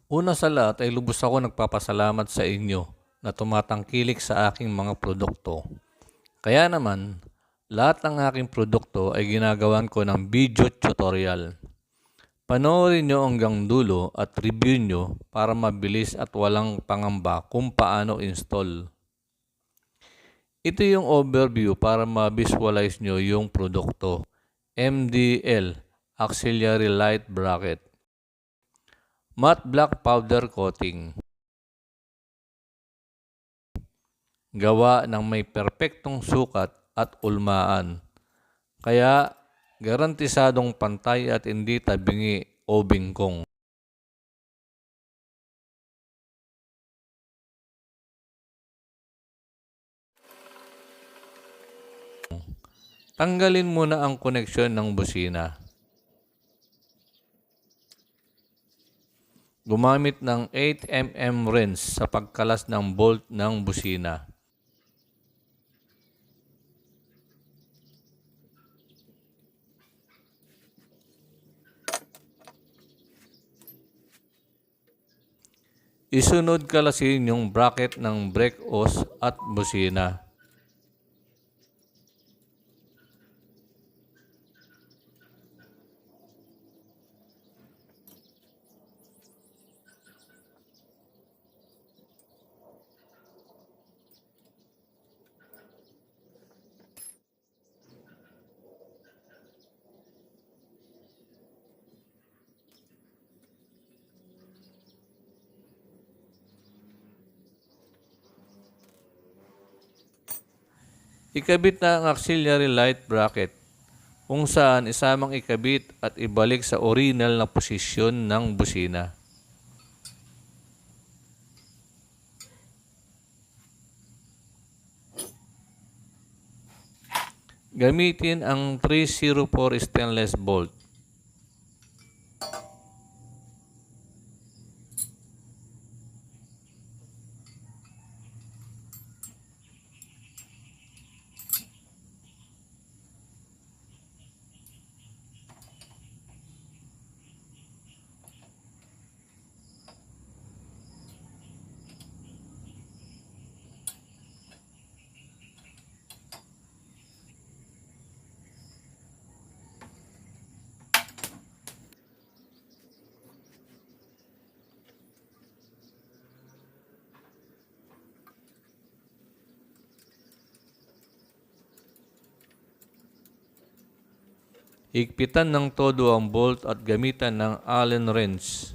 Una sa lahat ay lubos ako nagpapasalamat sa inyo na tumatangkilik sa aking mga produkto. Kaya naman, lahat ng aking produkto ay ginagawan ko ng video tutorial. Panoorin nyo hanggang dulo at review nyo para mabilis at walang pangamba kung paano install. Ito yung overview para ma-visualize nyo yung produkto. MDL, Auxiliary Light Bracket. Matte Black Powder Coating. Gawa ng may perpektong sukat at ulmaan. Kaya, garantisadong pantay at hindi tabingi o bingkong. Tanggalin muna ang koneksyon ng busina. Gumamit ng 8mm wrench sa pagkalas ng bolt ng busina. Isunod kalasin yung bracket ng brake hose at busina. Ikabit na ang auxiliary light bracket kung saan isamang ikabit at ibalik sa original na posisyon ng busina. Gamitin ang 304 stainless bolt. Higpitan ng todo ang bolt at gamitan ng Allen wrench.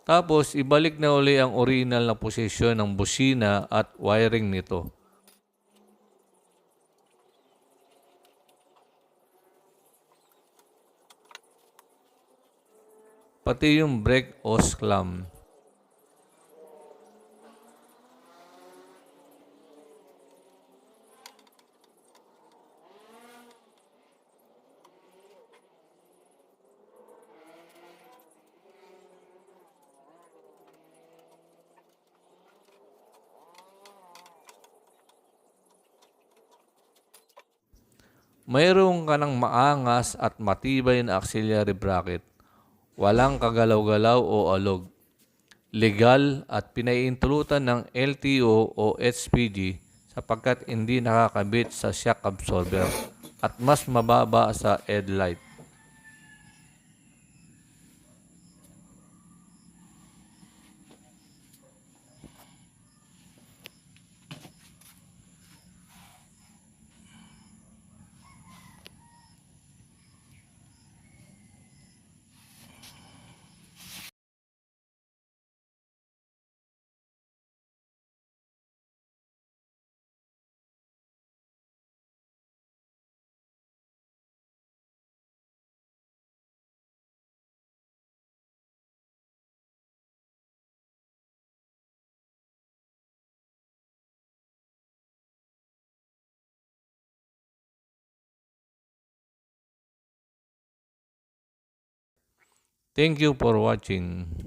Tapos, ibalik na uli ang original na posisyon ng busina at wiring nito. Pati yung brake hose clamp. Mayroon ka ng maangas at matibay na auxiliary bracket. Walang kagalaw-galaw o alog. Legal at pinaiintulutan ng LTO o HPG sapagkat hindi nakakabit sa shock absorber at mas mababa sa headlight. Thank you for watching.